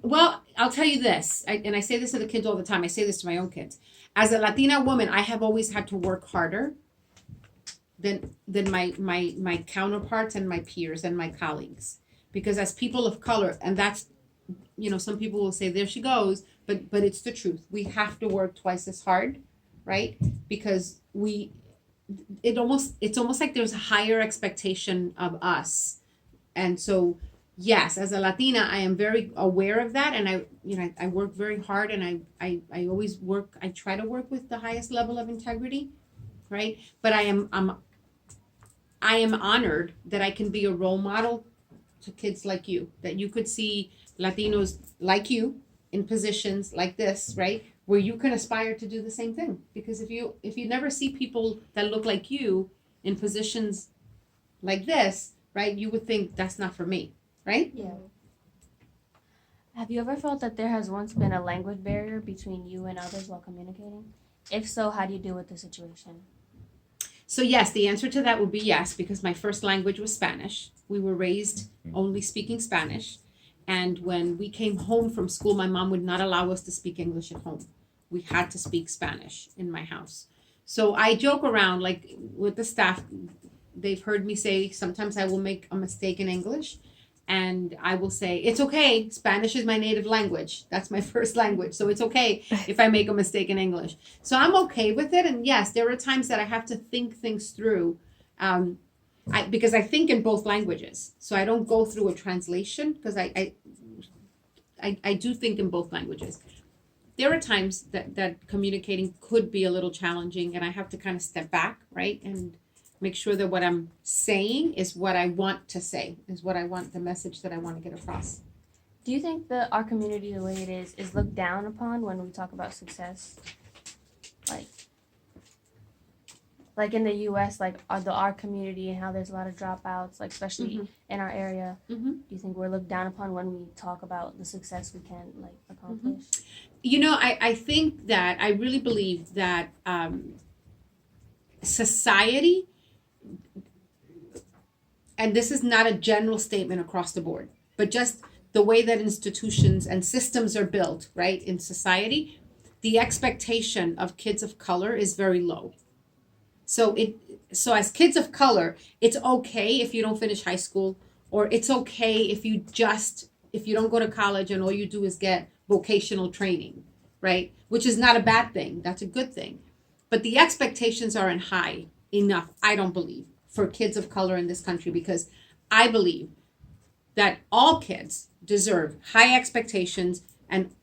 Well, I'll tell you this, and I say this to the kids all the time. I say this to my own kids. As a Latina woman, I have always had to work harder than my counterparts and my peers and my colleagues, because as people of color, and that's, some people will say there she goes, but it's the truth. We have to work twice as hard, right? Because it's almost like there's a higher expectation of us, and so yes, as a Latina, I am very aware of that, and I work very hard, and I always work. I try to work with the highest level of integrity, right? But I am honored that I can be a role model to kids like you, that you could see Latinos like you in positions like this, right? Where you can aspire to do the same thing. Because if you never see people that look like you in positions like this, right, you would think that's not for me, right? Yeah. Have you ever felt that there has once been a language barrier between you and others while communicating? If so, how do you deal with the situation? So yes, the answer to that would be yes, because my first language was Spanish. We were raised only speaking Spanish. And when we came home from school, my mom would not allow us to speak English at home. We had to speak Spanish in my house. So I joke around, like with the staff, they've heard me say sometimes I will make a mistake in English, and I will say, it's okay. Spanish is my native language. That's my first language. So it's okay if I make a mistake in English. So I'm okay with it. And yes, there are times that I have to think things through, because I think in both languages. So I don't go through a translation, because I do think in both languages. There are times that communicating could be a little challenging, and I have to kind of step back, right? And make sure that what I'm saying is what I want to say, is what I want, the message that I want to get across. Do you think that our community, the way it is looked down upon when we talk about success? Like in the U.S., like our community and how there's a lot of dropouts, like especially in our area. Mm-hmm. Do you think we're looked down upon when we talk about the success we can like accomplish? I think that I really believe that society, and this is not a general statement across the board, but just the way that institutions and systems are built, right, in society, the expectation of kids of color is very low. So as kids of color, it's okay if you don't finish high school, or it's okay if you don't go to college and all you do is get vocational training, right? Which is not a bad thing. That's a good thing. But the expectations aren't high enough, I don't believe, for kids of color in this country, because I believe that all kids deserve high expectations and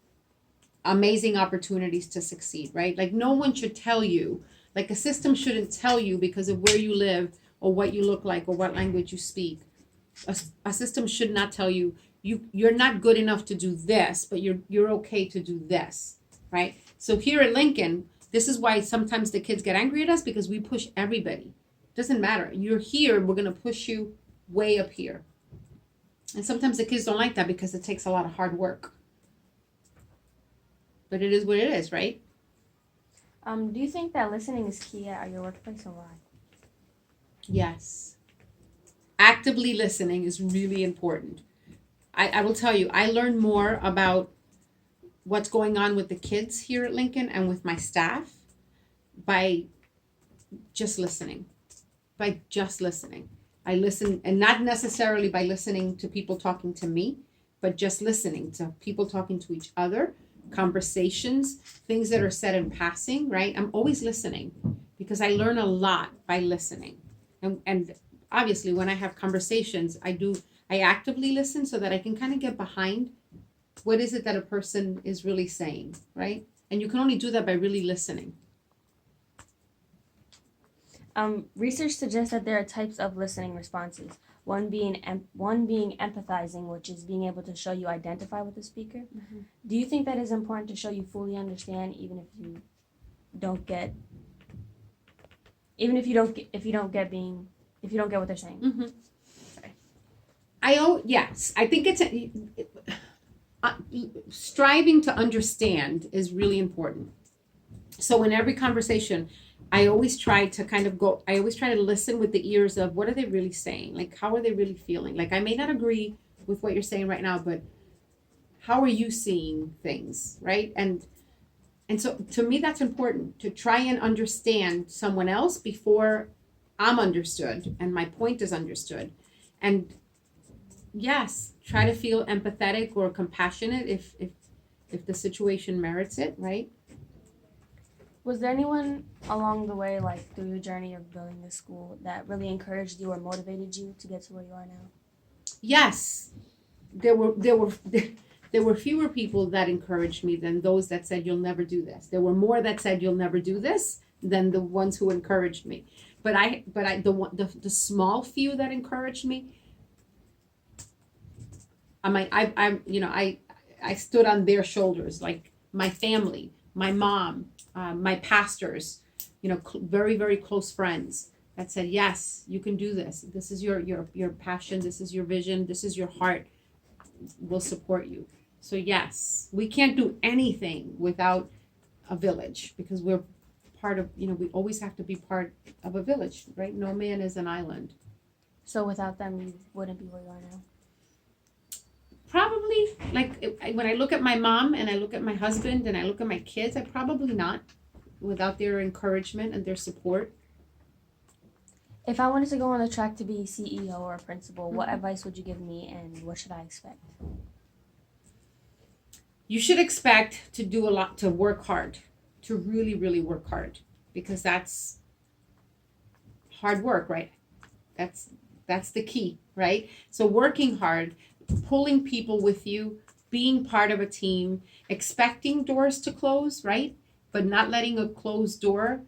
amazing opportunities to succeed, right? Like no one should tell you, like a system shouldn't tell you because of where you live or what you look like or what language you speak. A system should not tell you you're not good enough to do this, but you're okay to do this, right? So here at Lincoln, this is why sometimes the kids get angry at us, because we push everybody. Doesn't matter. You're here, we're gonna push you way up here. And sometimes the kids don't like that because it takes a lot of hard work. But it is what it is, right? Do you think that listening is key at your workplace, or why? Yes. Actively listening is really important. I will tell you, I learn more about what's going on with the kids here at Lincoln and with my staff by just listening. By just listening. I listen, and not necessarily by listening to people talking to me, but just listening to people talking to each other, conversations, things that are said in passing, right? I'm always listening because I learn a lot by listening. And obviously when I have conversations, I actively listen so that I can kind of get behind what is it that a person is really saying, right? And you can only do that by really listening. Research suggests that there are types of listening responses. One being empathizing, which is being able to show you identify with the speaker. Mm-hmm. Do you think that is important to show you fully understand, even if you don't get what they're saying? Mm-hmm. Sorry. Yes, I think it's striving to understand is really important. So in every conversation, I always try to listen with the ears of what are they really saying? Like, how are they really feeling? Like, I may not agree with what you're saying right now, but how are you seeing things, right? And so to me, that's important to try and understand someone else before I'm understood and my point is understood. And yes, try to feel empathetic or compassionate if the situation merits it, right? Was there anyone along the way, like through your journey of building this school, that really encouraged you or motivated you to get to where you are now? Yes, there were there were fewer people that encouraged me than those that said you'll never do this. There were more that said you'll never do this than the ones who encouraged me. But the small few that encouraged me, I stood on their shoulders, like my family, my mom, my pastors, very, very close friends that said, yes, you can do this. This is your passion. This is your vision. This is your heart. We'll support you. So yes, we can't do anything without a village because we're part of, we always have to be part of a village, right? No man is an island. So without them, you wouldn't be where you are now? Probably, when I look at my mom and I look at my husband and I look at my kids, I probably not without their encouragement and their support. If I wanted to go on the track to be CEO or a principal, what advice would you give me and what should I expect? You should expect to do a lot, to work hard, to really, really work hard, because that's hard work, right? That's the key, right? So working hard, pulling people with you, being part of a team, expecting doors to close, right? But not letting a closed door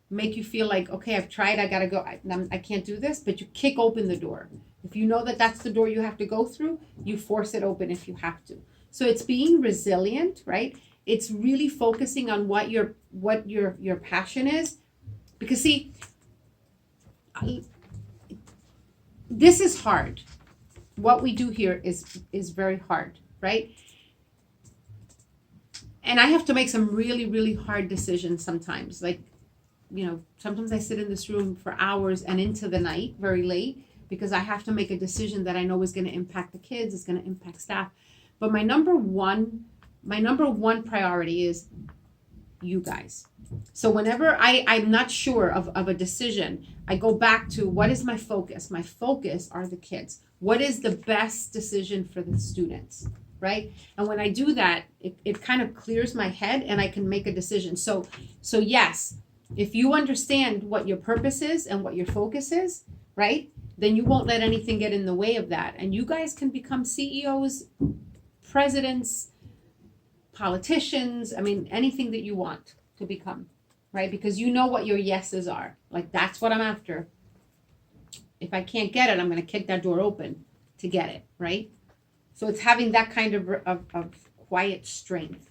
make you feel like, okay, I've tried, I gotta go, I can't do this, but you kick open the door. If you know that that's the door you have to go through, you force it open if you have to. So it's being resilient, right? It's really focusing on what your passion is. Because see, this is hard. What we do here is very hard, right? And I have to make some really, really hard decisions sometimes. Like, sometimes I sit in this room for hours and into the night, very late, because I have to make a decision that I know is going to impact the kids, it's going to impact staff. But my number one priority is you guys. So whenever I'm not sure of a decision, I go back to what is my focus? My focus are the kids. What is the best decision for the students, right? And when I do that, it kind of clears my head and I can make a decision. So yes, if you understand what your purpose is and what your focus is, right, then you won't let anything get in the way of that. And you guys can become CEOs, presidents, politicians, anything that you want to become, right? Because you know what your yeses are. Like, that's what I'm after. If I can't get it, I'm going to kick that door open to get it, right? So it's having that kind of quiet strength.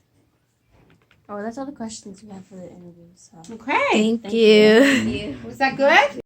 Oh, that's all the questions we have for the interview. So. Okay. Thank you. Thank you. Was that good?